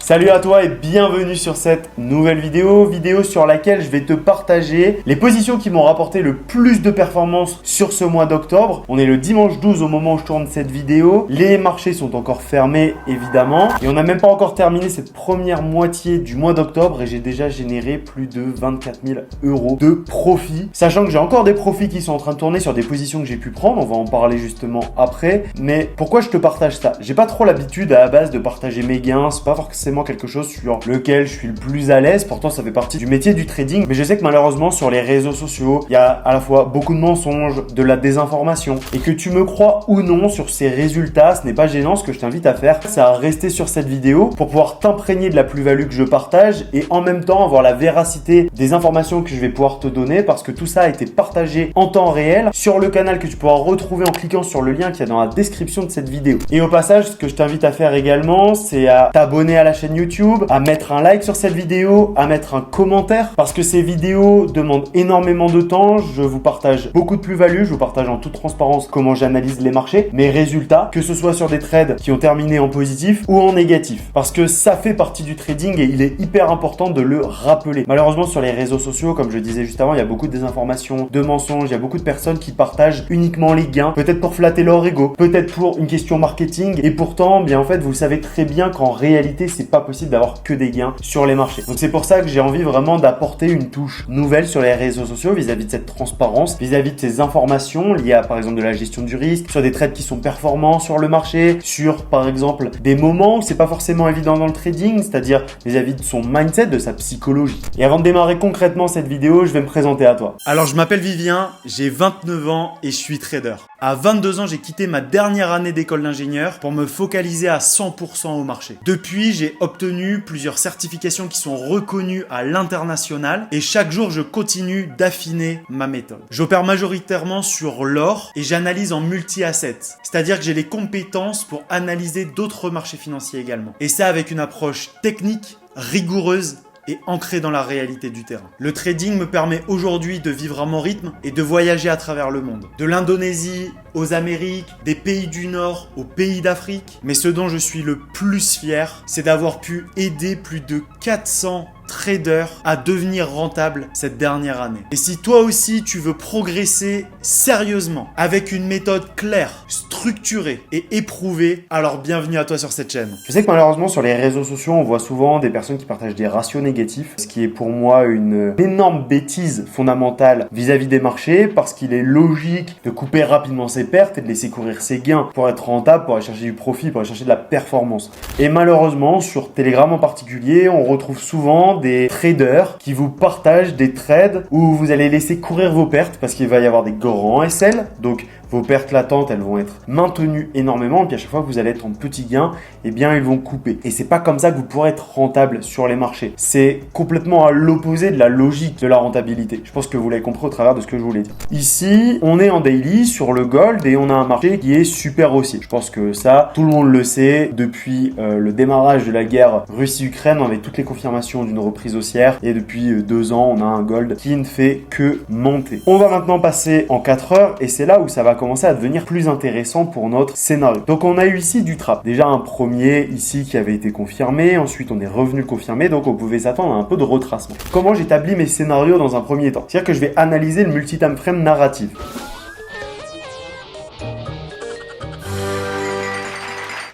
Salut à toi et bienvenue sur cette nouvelle vidéo sur laquelle je vais te partager les positions qui m'ont rapporté le plus de performance sur ce mois d'octobre. On est le dimanche 12 au moment où je tourne cette vidéo. Les marchés sont encore fermés évidemment et on n'a même pas encore terminé cette première moitié du mois d'octobre et j'ai déjà généré plus de 24 000 € de profit. Sachant que j'ai encore des profits qui sont en train de tourner sur des positions que j'ai pu prendre, on va en parler justement après. Mais pourquoi je te partage ça? J'ai pas trop l'habitude à la base de partager mes gains, c'est pas forcément quelque chose sur lequel je suis le plus à l'aise, pourtant ça fait partie du métier du trading, mais je sais que malheureusement sur les réseaux sociaux, il y a à la fois beaucoup de mensonges, de la désinformation, et que tu me crois ou non sur ces résultats, ce n'est pas gênant. Ce que je t'invite à faire, c'est à rester sur cette vidéo pour pouvoir t'imprégner de la plus-value que je partage et en même temps avoir la véracité des informations que je vais pouvoir te donner, parce que tout ça a été partagé en temps réel sur le canal que tu pourras retrouver en cliquant sur le lien qu'il y a dans la description de cette vidéo. Et au passage, ce que je t'invite à faire également, c'est à t'abonner à la chaîne YouTube, à mettre un like sur cette vidéo, à mettre un commentaire, parce que ces vidéos demandent énormément de temps. Je vous partage beaucoup de plus-value, je vous partage en toute transparence comment j'analyse les marchés, mes résultats, que ce soit sur des trades qui ont terminé en positif ou en négatif, parce que ça fait partie du trading et il est hyper important de le rappeler. Malheureusement sur les réseaux sociaux, comme je disais juste avant, il y a beaucoup de désinformations, de mensonges, il y a beaucoup de personnes qui partagent uniquement les gains, peut-être pour flatter leur ego, peut-être pour une question marketing, et pourtant, bien en fait, vous savez très bien qu'en réalité, c'est pas possible d'avoir que des gains sur les marchés. Donc c'est pour ça que j'ai envie vraiment d'apporter une touche nouvelle sur les réseaux sociaux vis-à-vis de cette transparence, vis-à-vis de ces informations liées à par exemple de la gestion du risque, sur des trades qui sont performants sur le marché, sur par exemple des moments où c'est pas forcément évident dans le trading, c'est-à-dire vis-à-vis de son mindset, de sa psychologie. Et avant de démarrer concrètement cette vidéo, je vais me présenter à toi. Alors je m'appelle Vivien, j'ai 29 ans et je suis trader. À 22 ans, j'ai quitté ma dernière année d'école d'ingénieur pour me focaliser à 100% au marché. Depuis, j'ai obtenu plusieurs certifications qui sont reconnues à l'international et chaque jour, je continue d'affiner ma méthode. J'opère majoritairement sur l'or et j'analyse en multi-assets, c'est-à-dire que j'ai les compétences pour analyser d'autres marchés financiers également. Et ça avec une approche technique, rigoureuse et ancré dans la réalité du terrain. Le trading me permet aujourd'hui de vivre à mon rythme et de voyager à travers le monde. De l'Indonésie aux Amériques, des pays du Nord aux pays d'Afrique. Mais ce dont je suis le plus fier, c'est d'avoir pu aider plus de 400 traders à devenir rentables cette dernière année. Et si toi aussi tu veux progresser sérieusement avec une méthode claire, structurée et éprouvée, alors bienvenue à toi sur cette chaîne. Je sais que malheureusement sur les réseaux sociaux, on voit souvent des personnes qui partagent des ratios négatifs, ce qui est pour moi une énorme bêtise fondamentale vis-à-vis des marchés, parce qu'il est logique de couper rapidement ses pertes et de laisser courir ses gains pour être rentable, pour aller chercher du profit, pour aller chercher de la performance. Et malheureusement, sur Telegram en particulier, on retrouve souvent des traders qui vous partagent des trades où vous allez laisser courir vos pertes parce qu'il va y avoir des grands SL, donc vos pertes latentes, elles vont être maintenues énormément, et puis à chaque fois que vous allez être en petits gains, eh bien ils vont couper. Et c'est pas comme ça que vous pourrez être rentable sur les marchés. C'est complètement à l'opposé de la logique de la rentabilité. Je pense que vous l'avez compris au travers de ce que je voulais dire. Ici, on est en daily sur le gold et on a un marché qui est super haussier. Je pense que ça, tout le monde le sait depuis le démarrage de la guerre Russie-Ukraine, avec toutes les confirmations d'une reprise haussière, et depuis 2 ans, on a un gold qui ne fait que monter. On va maintenant passer en 4 heures et c'est là où ça va commencer à devenir plus intéressant pour notre scénario. Donc on a eu ici du trap. Déjà un premier ici qui avait été confirmé, ensuite on est revenu le confirmer, donc on pouvait s'attendre à un peu de retracement. Comment j'établis mes scénarios dans un premier temps? C'est-à-dire que je vais analyser le multi-time frame narrative.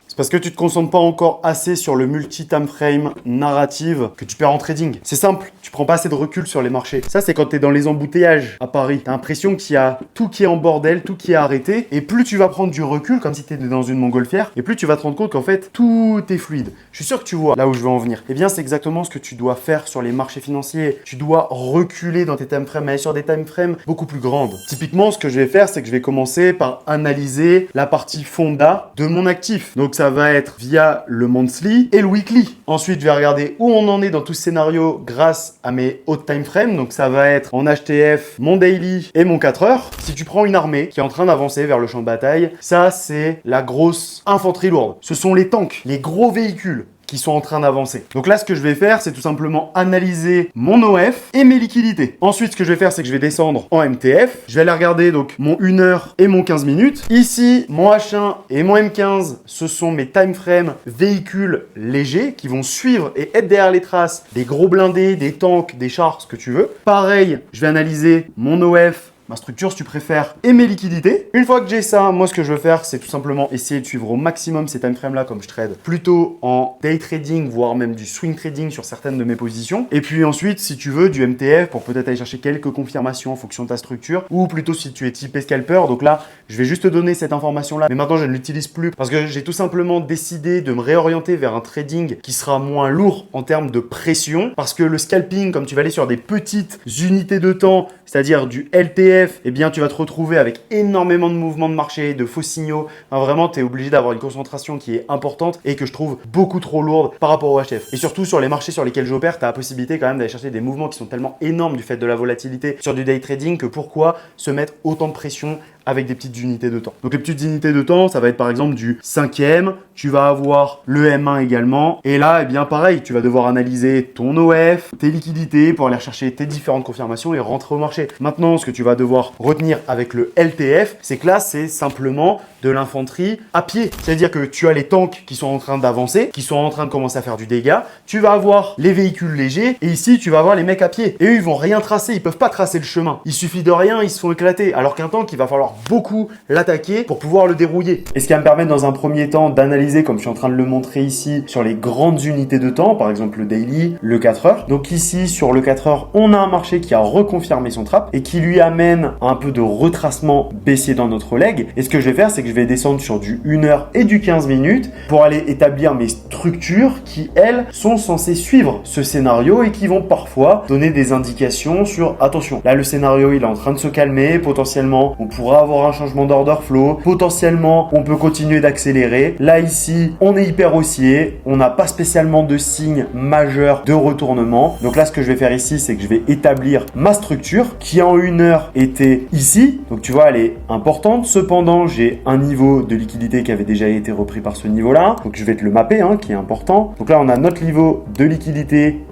C'est parce que tu te concentres pas encore assez sur le multi-time frame narrative que tu perds en trading. C'est simple, tu prends pas assez de recul sur les marchés. Ça, c'est quand tu es dans les embouteillages à Paris. Tu as l'impression qu'il y a tout qui est en bordel, tout qui est arrêté. Et plus tu vas prendre du recul, comme si tu étais dans une montgolfière, et plus tu vas te rendre compte qu'en fait, tout est fluide. Je suis sûr que tu vois là où je veux en venir. Eh bien, c'est exactement ce que tu dois faire sur les marchés financiers. Tu dois reculer dans tes time frames, mais sur des time frames beaucoup plus grandes. Typiquement, ce que je vais faire, c'est que je vais commencer par analyser la partie fonda de mon actif. Donc, ça va être via le monthly et le weekly. Ensuite, je vais regarder où on en est dans tout ce scénario grâce à mes hautes time frames. Donc, ça va être en HTF, mon daily et mon 4 heures. Si tu prends une armée qui est en train d'avancer vers le champ de bataille, ça, c'est la grosse infanterie lourde. Ce sont les tanks, les gros véhicules qui sont en train d'avancer. Donc là, ce que je vais faire, c'est tout simplement analyser mon OF et mes liquidités. Ensuite, ce que je vais faire, c'est que je vais descendre en MTF. Je vais aller regarder donc mon 1 heure et mon 15 minutes. Ici, mon H1 et mon M15, ce sont mes time frames véhicules légers qui vont suivre et être derrière les traces des gros blindés, des tanks, des chars, ce que tu veux. Pareil, je vais analyser mon OF, ma structure si tu préfères, et mes liquidités. Une fois que j'ai ça, moi ce que je veux faire, c'est tout simplement essayer de suivre au maximum ces time frames là comme je trade plutôt en day trading, voire même du swing trading sur certaines de mes positions. Et puis ensuite, si tu veux, du MTF pour peut-être aller chercher quelques confirmations en fonction de ta structure, ou plutôt si tu es typé scalper. Donc là, je vais juste te donner cette information là, mais maintenant je ne l'utilise plus parce que j'ai tout simplement décidé de me réorienter vers un trading qui sera moins lourd en termes de pression, parce que le scalping, comme tu vas aller sur des petites unités de temps, c'est-à-dire du LTF, eh bien tu vas te retrouver avec énormément de mouvements de marché, de faux signaux. Enfin, vraiment, tu es obligé d'avoir une concentration qui est importante et que je trouve beaucoup trop lourde par rapport au HF. Et surtout sur les marchés sur lesquels j'opère, tu as la possibilité quand même d'aller chercher des mouvements qui sont tellement énormes du fait de la volatilité sur du day trading que pourquoi se mettre autant de pression avec des petites unités de temps. Donc les petites unités de temps, ça va être par exemple du 5e, tu vas avoir le M1 également, et là, eh bien pareil, tu vas devoir analyser ton OF, tes liquidités pour aller chercher tes différentes confirmations et rentrer au marché. Maintenant, ce que tu vas devoir retenir avec le LTF, c'est que là, c'est simplement de l'infanterie à pied. C'est-à-dire que tu as les tanks qui sont en train d'avancer, qui sont en train de commencer à faire du dégât, tu vas avoir les véhicules légers, et ici, tu vas avoir les mecs à pied. Et eux, ils vont rien tracer, ils peuvent pas tracer le chemin. Il suffit de rien, ils se font éclater. Alors qu'un tank, il va falloir beaucoup l'attaquer pour pouvoir le dérouiller. Et ce qui va me permettre dans un premier temps d'analyser, comme je suis en train de le montrer ici, sur les grandes unités de temps, par exemple le daily, le 4 heures. Donc ici, sur le 4 heures, on a un marché qui a reconfirmé son trap et qui lui amène un peu de retracement baissier dans notre leg. Et ce que je vais faire, c'est que je vais descendre sur du 1 heure et du 15 minutes pour aller établir mes structures qui, elles, sont censées suivre ce scénario et qui vont parfois donner des indications sur attention. Là, le scénario, il est en train de se calmer. Potentiellement, on pourra avoir un changement d'order flow. Potentiellement, on peut continuer d'accélérer. Là, ici, on est hyper haussier. On n'a pas spécialement de signe majeur de retournement. Donc là, ce que je vais faire ici, c'est que je vais établir ma structure qui en 1 heure était ici. Donc tu vois, elle est importante. Cependant, j'ai un niveau de liquidité qui avait déjà été repris par ce niveau-là. Donc je vais te le mapper, qui est important. Donc là, on a notre niveau de liquidité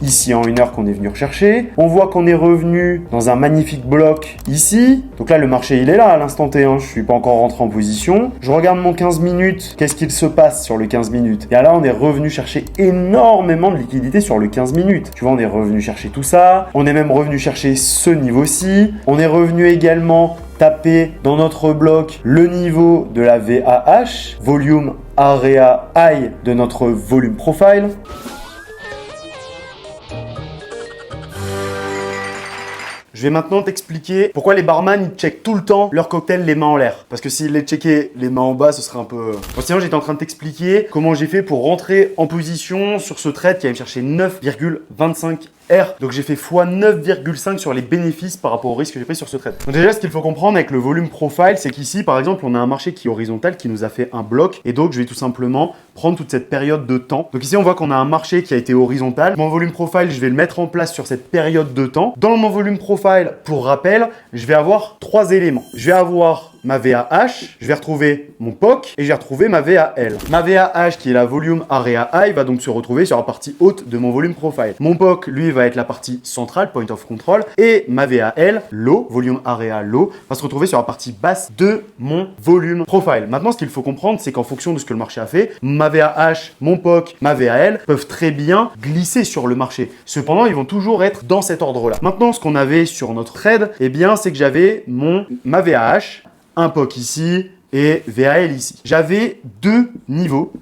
ici en 1 heure qu'on est venu rechercher. On voit qu'on est revenu dans un magnifique bloc ici. Donc là, le marché, il est là à l'instant T. Je suis pas encore rentré en position. Je regarde mon 15 minutes. Qu'est-ce qu'il se passe sur le 15 minutes? Et là, on est revenu chercher énormément de liquidité sur le 15 minutes. Tu vois, on est revenu chercher tout ça. On est même revenu chercher ce niveau-ci. On est revenu également taper dans notre bloc le niveau de la VAH, Volume Area High de notre volume profile. Je vais maintenant t'expliquer pourquoi les barman ils checkent tout le temps leur cocktail les mains en l'air. Parce que s'ils les checkaient les mains en bas, ce serait un peu... Bon, sinon, j'étais en train de t'expliquer comment j'ai fait pour rentrer en position sur ce trade qui allait me chercher 9,25 R. Donc j'ai fait x 9,5 sur les bénéfices par rapport au risque que j'ai pris sur ce trade. Donc déjà, ce qu'il faut comprendre avec le volume profile, c'est qu'ici, par exemple, on a un marché qui est horizontal qui nous a fait un bloc. Et donc, je vais tout simplement prendre toute cette période de temps. Donc ici, on voit qu'on a un marché qui a été horizontal. Mon volume profile, je vais le mettre en place sur cette période de temps. Dans mon volume profile, pour rappel, je vais avoir 3 éléments. Je vais avoir ma VAH, je vais retrouver mon POC et je vais retrouver ma VAL. Ma VAH qui est la Volume Area High va donc se retrouver sur la partie haute de mon volume profile. Mon POC, lui, va être la partie centrale, Point of Control, et ma VAL, Low, Volume Area Low, va se retrouver sur la partie basse de mon volume profile. Maintenant, ce qu'il faut comprendre, c'est qu'en fonction de ce que le marché a fait, ma VAH, mon POC, ma VAL peuvent très bien glisser sur le marché. Cependant, ils vont toujours être dans cet ordre-là. Maintenant, ce qu'on avait sur notre trade, eh bien, c'est que j'avais ma VAH, un POC ici et VAL ici. J'avais 2 niveaux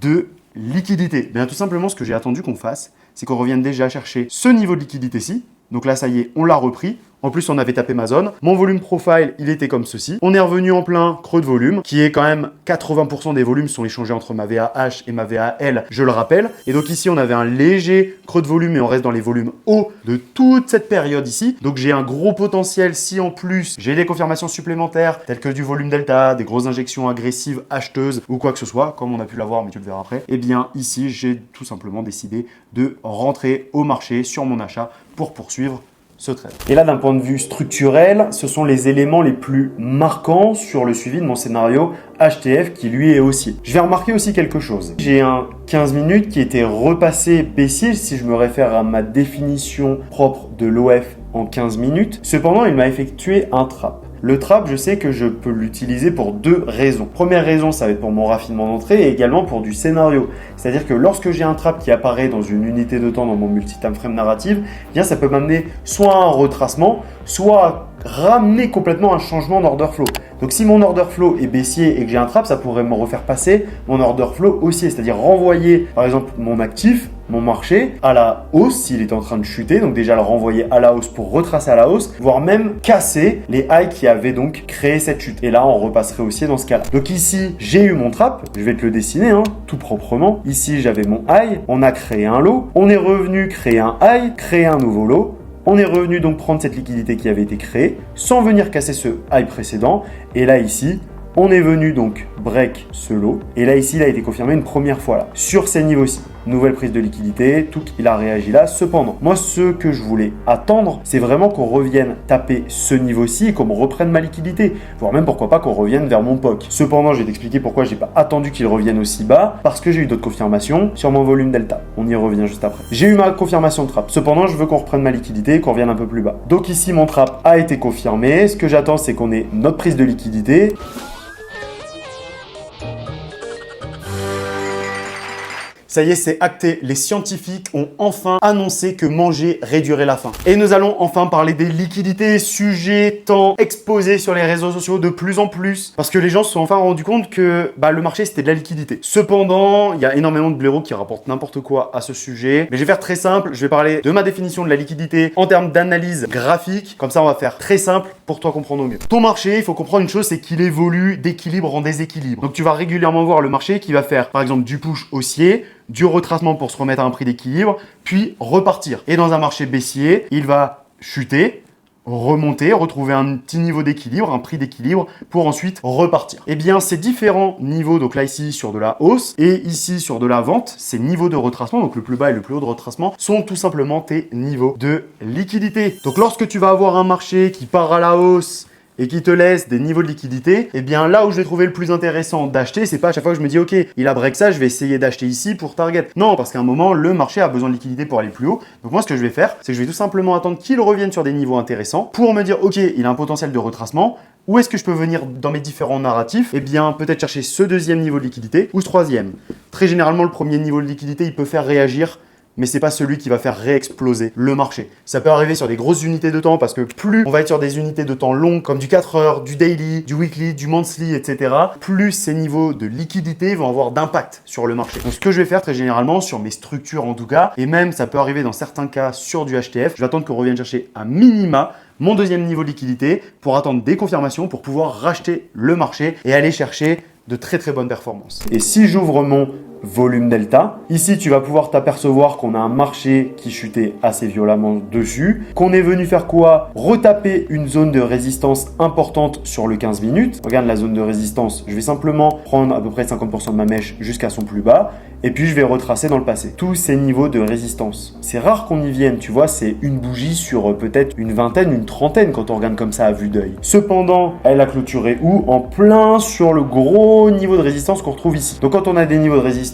de liquidité. Bien, tout simplement, ce que j'ai attendu qu'on fasse, c'est qu'on revienne déjà chercher ce niveau de liquidité-ci. Donc là, ça y est, on l'a repris. En plus, on avait tapé ma zone. Mon volume profile, il était comme ceci. On est revenu en plein creux de volume, qui est quand même 80% des volumes sont échangés entre ma VAH et ma VAL, je le rappelle. Et donc ici, on avait un léger creux de volume et on reste dans les volumes hauts de toute cette période ici. Donc j'ai un gros potentiel si en plus j'ai des confirmations supplémentaires, telles que du volume delta, des grosses injections agressives acheteuses ou quoi que ce soit, comme on a pu l'avoir, mais tu le verras après. Et bien ici, j'ai tout simplement décidé de rentrer au marché sur mon achat pour poursuivre ce trade. Et là, d'un point de vue structurel, ce sont les éléments les plus marquants sur le suivi de mon scénario HTF qui lui est haussier. Je vais remarquer aussi quelque chose. J'ai un 15 minutes qui était repassé baissier si je me réfère à ma définition propre de l'OF en 15 minutes. Cependant, il m'a effectué un trap. Le trap, je sais que je peux l'utiliser pour deux raisons. Première raison, ça va être pour mon raffinement d'entrée et également pour du scénario. C'est-à-dire que lorsque j'ai un trap qui apparaît dans une unité de temps dans mon multi-time frame narrative, eh bien ça peut m'amener soit à un retracement, soit à ramener complètement un changement d'order flow. Donc si mon order flow est baissier et que j'ai un trap, ça pourrait me refaire passer mon order flow haussier, c'est-à-dire renvoyer par exemple mon actif, mon marché à la hausse s'il est en train de chuter, donc déjà le renvoyer à la hausse pour retracer à la hausse, voire même casser les highs qui avaient donc créé cette chute. Et là on repasserait haussier dans ce cas-là. Donc ici j'ai eu mon trap, je vais te le dessiner tout proprement. Ici j'avais mon high, on a créé un low, on est revenu créer un high, créer un nouveau low. On est revenu donc prendre cette liquidité qui avait été créée sans venir casser ce high précédent. Et là ici, on est venu donc break ce low. Et là ici, il a été confirmé une première fois là. Sur ces niveaux-ci, nouvelle prise de liquidité, tout il a réagi là. Cependant, moi ce que je voulais attendre, c'est vraiment qu'on revienne taper ce niveau-ci et qu'on me reprenne ma liquidité. Voire même pourquoi pas qu'on revienne vers mon POC. Cependant, je vais t'expliquer pourquoi j'ai pas attendu qu'il revienne aussi bas. Parce que j'ai eu d'autres confirmations sur mon volume delta. On y revient juste après. J'ai eu ma confirmation de trap. Cependant, je veux qu'on reprenne ma liquidité et qu'on revienne un peu plus bas. Donc ici, mon trap a été confirmé. Ce que j'attends, c'est qu'on ait notre prise de liquidité. Ça y est, c'est acté. Les scientifiques ont enfin annoncé que manger réduirait la faim. Et nous allons enfin parler des liquidités, sujet tant exposé sur les réseaux sociaux de plus en plus. Parce que les gens se sont enfin rendus compte que le marché, c'était de la liquidité. Cependant, il y a énormément de blaireaux qui rapportent n'importe quoi à ce sujet. Mais je vais faire très simple. Je vais parler de ma définition de la liquidité en termes d'analyse graphique. Comme ça, on va faire très simple pour toi comprendre au mieux. Ton marché, il faut comprendre une chose, c'est qu'il évolue d'équilibre en déséquilibre. Donc, tu vas régulièrement voir le marché qui va faire, par exemple, du push haussier, du retracement pour se remettre à un prix d'équilibre, puis repartir. Et dans un marché baissier, il va chuter, remonter, retrouver un petit niveau d'équilibre, un prix d'équilibre, pour ensuite repartir. Eh bien, ces différents niveaux, donc là ici sur de la hausse, et ici sur de la vente, ces niveaux de retracement, donc le plus bas et le plus haut de retracement, sont tout simplement tes niveaux de liquidité. Donc lorsque tu vas avoir un marché qui part à la hausse, et qui te laisse des niveaux de liquidité, eh bien là où je vais trouver le plus intéressant d'acheter, c'est pas à chaque fois que je me dis ok, il a break ça, je vais essayer d'acheter ici pour target. Non, parce qu'à un moment, le marché a besoin de liquidité pour aller plus haut. Donc moi, ce que je vais faire, c'est que je vais tout simplement attendre qu'il revienne sur des niveaux intéressants pour me dire ok, il a un potentiel de retracement. Où est-ce que je peux venir dans mes différents narratifs? Eh bien, peut-être chercher ce deuxième niveau de liquidité ou ce troisième. Très généralement, le premier niveau de liquidité, il peut faire réagir, mais c'est pas celui qui va faire réexploser le marché. Ça peut arriver sur des grosses unités de temps parce que plus on va être sur des unités de temps longues comme du 4 heures, du daily, du weekly, du monthly, etc., plus ces niveaux de liquidité vont avoir d'impact sur le marché. Donc ce que je vais faire très généralement sur mes structures en tout cas, et même ça peut arriver dans certains cas sur du HTF, je vais attendre qu'on revienne chercher à minima mon deuxième niveau de liquidité pour attendre des confirmations pour pouvoir racheter le marché et aller chercher de très très bonnes performances. Et si j'ouvre mon volume delta, ici tu vas pouvoir t'apercevoir qu'on a un marché qui chutait assez violemment dessus, qu'on est venu faire quoi? Retaper une zone de résistance importante sur le 15 minutes. Regarde la zone de résistance, je vais simplement prendre à peu près 50% de ma mèche jusqu'à son plus bas et puis je vais retracer dans le passé tous ces niveaux de résistance. C'est rare qu'on y vienne, tu vois, c'est une bougie sur peut-être une vingtaine, une trentaine quand on regarde comme ça à vue d'œil. Cependant, elle a clôturé où? En plein sur le gros niveau de résistance qu'on retrouve ici. Donc quand on a des niveaux de résistance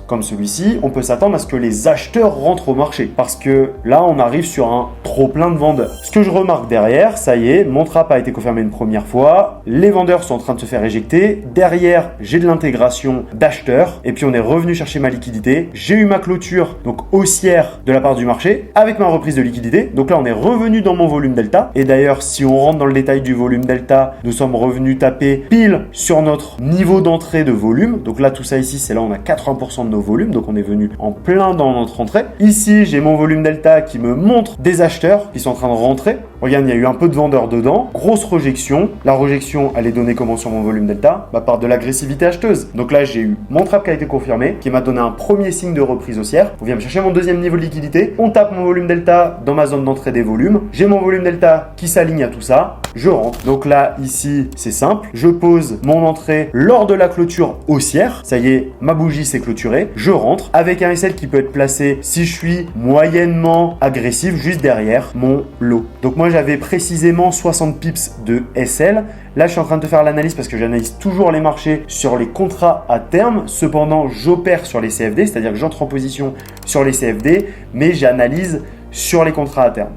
comme celui-ci, on peut s'attendre à ce que les acheteurs rentrent au marché parce que là, on arrive sur un trop plein de vendeurs. Ce que je remarque derrière, ça y est, mon trap a été confirmé une première fois, les vendeurs sont en train de se faire éjecter, derrière, j'ai de l'intégration d'acheteurs et puis on est revenu chercher ma liquidité, j'ai eu ma clôture donc haussière de la part du marché avec ma reprise de liquidité. Donc là, on est revenu dans mon volume delta et d'ailleurs, si on rentre dans le détail du volume delta, nous sommes revenus taper pile sur notre niveau d'entrée de volume. Donc là, tout ça ici, c'est là on a 80% de nos volumes, donc on est venu en plein dans notre entrée. Ici, j'ai mon volume delta qui me montre des acheteurs qui sont en train de rentrer Regarde, il y a eu un peu de vendeur dedans. Grosse rejection. La rejection, elle est donnée comment sur mon volume delta? Par de l'agressivité acheteuse. Donc là, j'ai eu mon trap qui a été confirmé, qui m'a donné un premier signe de reprise haussière. On vient me chercher mon deuxième niveau de liquidité. On tape mon volume delta dans ma zone d'entrée des volumes. J'ai mon volume delta qui s'aligne à tout ça. Je rentre. Donc là, ici, c'est simple. Je pose mon entrée lors de la clôture haussière. Ça y est, ma bougie s'est clôturée. Je rentre avec un SL qui peut être placé si je suis moyennement agressif juste derrière mon lot. Donc moi, j'avais précisément 60 pips de SL. Là, je suis en train de te faire l'analyse parce que j'analyse toujours les marchés sur les contrats à terme. Cependant, j'opère sur les CFD, c'est-à-dire que j'entre en position sur les CFD, mais j'analyse sur les contrats à terme.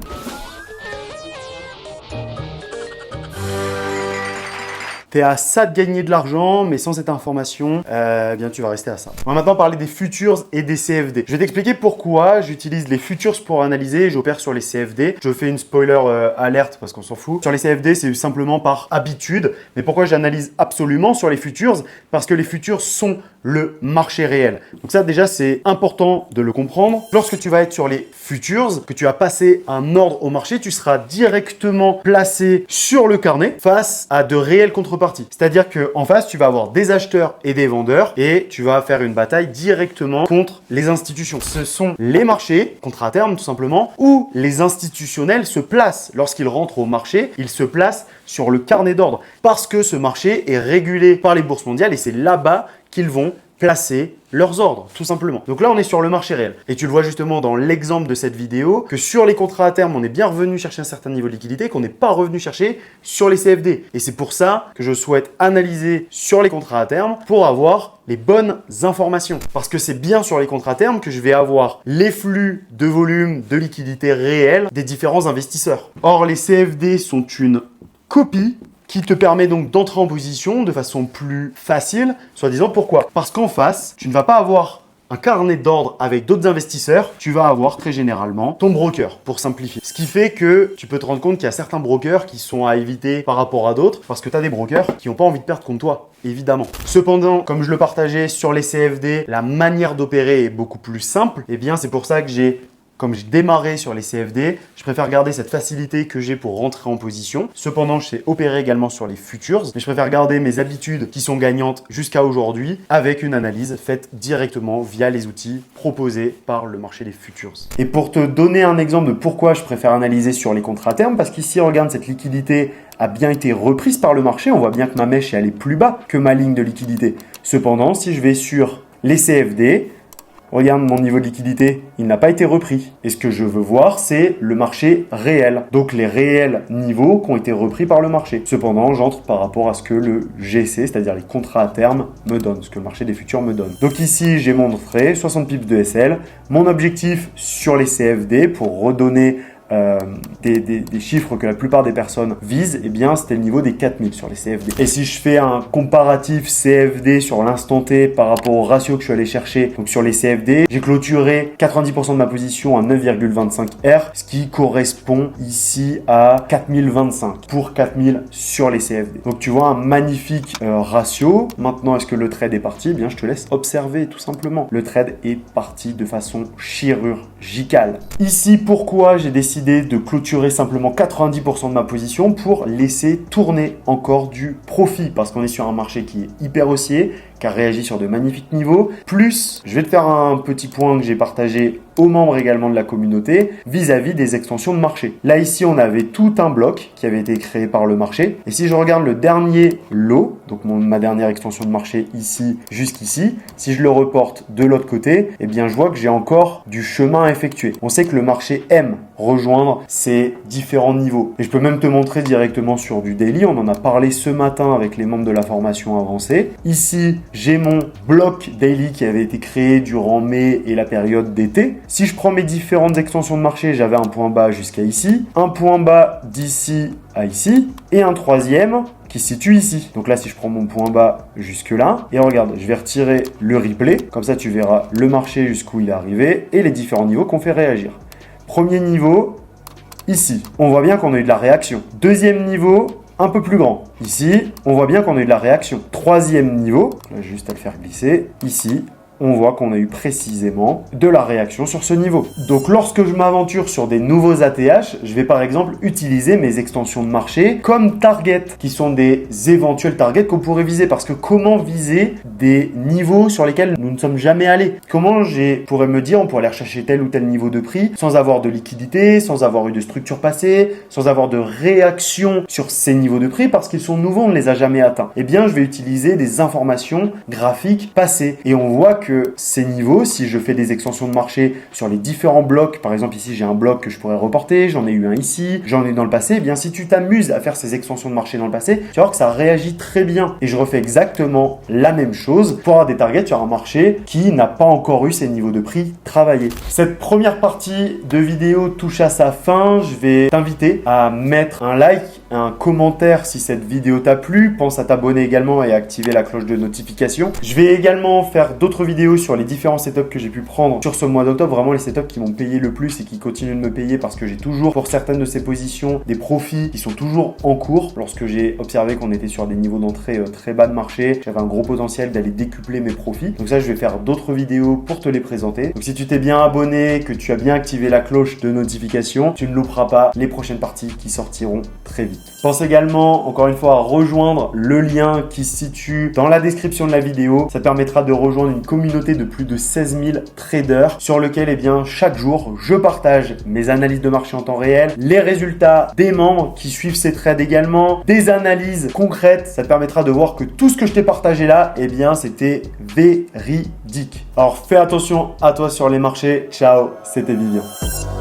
T'es à ça de gagner de l'argent, mais sans cette information, bien tu vas rester à ça. On va maintenant parler des futures et des CFD. Je vais t'expliquer pourquoi j'utilise les futures pour analyser et j'opère sur les CFD. Je fais une spoiler alerte parce qu'on s'en fout. Sur les CFD, c'est simplement par habitude. Mais pourquoi j'analyse absolument sur les futures? Parce que les futures sont le marché réel. Donc ça déjà, c'est important de le comprendre. Lorsque tu vas être sur les futures, que tu vas passer un ordre au marché, tu seras directement placé sur le carnet face à de réelles contreparties. C'est-à-dire qu'en face, tu vas avoir des acheteurs et des vendeurs et tu vas faire une bataille directement contre les institutions. Ce sont les marchés, contrats à terme tout simplement, où les institutionnels se placent. Lorsqu'ils rentrent au marché, ils se placent sur le carnet d'ordre parce que ce marché est régulé par les bourses mondiales et c'est là-bas qu'ils vont placer leurs ordres, tout simplement. Donc là, on est sur le marché réel. Et tu le vois justement dans l'exemple de cette vidéo, que sur les contrats à terme, on est bien revenu chercher un certain niveau de liquidité qu'on n'est pas revenu chercher sur les CFD. Et c'est pour ça que je souhaite analyser sur les contrats à terme pour avoir les bonnes informations. Parce que c'est bien sur les contrats à terme que je vais avoir les flux de volume, de liquidité réels des différents investisseurs. Or, les CFD sont une copie qui te permet donc d'entrer en position de façon plus facile, soi-disant. Pourquoi? Parce qu'en face, tu ne vas pas avoir un carnet d'ordre avec d'autres investisseurs, tu vas avoir très généralement ton broker, pour simplifier. Ce qui fait que tu peux te rendre compte qu'il y a certains brokers qui sont à éviter par rapport à d'autres, parce que tu as des brokers qui n'ont pas envie de perdre contre toi, évidemment. Cependant, comme je le partageais sur les CFD, la manière d'opérer est beaucoup plus simple. Et bien, c'est pour ça que comme je démarrais sur les CFD, je préfère garder cette facilité que j'ai pour rentrer en position. Cependant, je sais opérer également sur les futures, mais je préfère garder mes habitudes qui sont gagnantes jusqu'à aujourd'hui avec une analyse faite directement via les outils proposés par le marché des futures. Et pour te donner un exemple de pourquoi je préfère analyser sur les contrats à terme, parce qu'ici, regarde, cette liquidité a bien été reprise par le marché. On voit bien que ma mèche est allée plus bas que ma ligne de liquidité. Cependant, si je vais sur les CFD, regarde mon niveau de liquidité, il n'a pas été repris. Et ce que je veux voir, c'est le marché réel. Donc les réels niveaux qui ont été repris par le marché. Cependant, j'entre par rapport à ce que le GC, c'est-à-dire les contrats à terme, me donne, ce que le marché des futurs me donne. Donc ici, j'ai mon entrée, 60 pips de SL. Mon objectif sur les CFD pour redonner des chiffres que la plupart des personnes visent, eh bien c'était le niveau des 4000 sur les CFD. Et si je fais un comparatif CFD sur l'instant T par rapport au ratio que je suis allé chercher, donc sur les CFD, j'ai clôturé 90% de ma position à 9,25 R, ce qui correspond ici à 4025 pour 4000 sur les CFD. Donc tu vois un magnifique ratio. Maintenant, est-ce que le trade est parti? Eh bien, je te laisse observer tout simplement. Le trade est parti de façon chirurgicale. Ici, pourquoi j'ai décidé de clôturer simplement 90% de ma position pour laisser tourner encore du profit, parce qu'on est sur un marché qui est hyper haussier, qui a réagi sur de magnifiques niveaux. Plus, je vais te faire un petit point que j'ai partagé aux membres également de la communauté vis-à-vis des extensions de marché. Là, ici, on avait tout un bloc qui avait été créé par le marché. Et si je regarde le dernier lot, donc ma dernière extension de marché ici jusqu'ici, si je le reporte de l'autre côté, eh bien, je vois que j'ai encore du chemin à effectuer. On sait que le marché aime rejoindre ces différents niveaux. Et je peux même te montrer directement sur du daily. On en a parlé ce matin avec les membres de la formation avancée. Ici, j'ai mon bloc daily qui avait été créé durant mai et la période d'été. Si je prends mes différentes extensions de marché, j'avais un point bas jusqu'à ici, un point bas d'ici à ici et un troisième qui se situe ici. Donc là, si je prends mon point bas jusque là, et regarde, je vais retirer le replay. Comme ça, tu verras le marché jusqu'où il est arrivé et les différents niveaux qu'on fait réagir. Premier niveau, ici. On voit bien qu'on a eu de la réaction. Deuxième niveau, un peu plus grand. Ici, on voit bien qu'on a eu de la réaction. Troisième niveau, là, juste à le faire glisser. Ici, on voit qu'on a eu précisément de la réaction sur ce niveau. Donc lorsque je m'aventure sur des nouveaux ATH, je vais par exemple utiliser mes extensions de marché comme target, qui sont des éventuels targets qu'on pourrait viser. Parce que comment viser des niveaux sur lesquels nous ne sommes jamais allés? Comment pourrais me dire on pourrait aller rechercher tel ou tel niveau de prix sans avoir de liquidité, sans avoir eu de structure passée, sans avoir de réaction sur ces niveaux de prix parce qu'ils sont nouveaux, on ne les a jamais atteints? Eh bien, je vais utiliser des informations graphiques passées. Et on voit que ces niveaux, si je fais des extensions de marché sur les différents blocs, par exemple ici j'ai un bloc que je pourrais reporter, j'en ai eu un ici, j'en ai eu dans le passé, eh bien si tu t'amuses à faire ces extensions de marché dans le passé, tu vas voir que ça réagit très bien. Et je refais exactement la même chose pour avoir des targets sur un marché qui n'a pas encore eu ces niveaux de prix travaillés. Cette première partie de vidéo touche à sa fin. Je vais t'inviter à mettre un like, un commentaire si cette vidéo t'a plu. Pense à t'abonner également et à activer la cloche de notification. Je vais également faire d'autres vidéos sur les différents setups que j'ai pu prendre sur ce mois d'octobre. Vraiment les setups qui m'ont payé le plus et qui continuent de me payer parce que j'ai toujours, pour certaines de ces positions, des profits qui sont toujours en cours. Lorsque j'ai observé qu'on était sur des niveaux d'entrée très bas de marché, j'avais un gros potentiel d'aller décupler mes profits. Donc ça, je vais faire d'autres vidéos pour te les présenter. Donc si tu t'es bien abonné, que tu as bien activé la cloche de notification, tu ne louperas pas les prochaines parties qui sortiront très vite. Pense également, encore une fois, à rejoindre le lien qui se situe dans la description de la vidéo. Ça te permettra de rejoindre une communauté de plus de 16 000 traders sur lequel, eh bien, chaque jour, je partage mes analyses de marché en temps réel, les résultats des membres qui suivent ces trades également, des analyses concrètes. Ça te permettra de voir que tout ce que je t'ai partagé là, eh bien, c'était véridique. Alors, fais attention à toi sur les marchés. Ciao, c'était Vivien.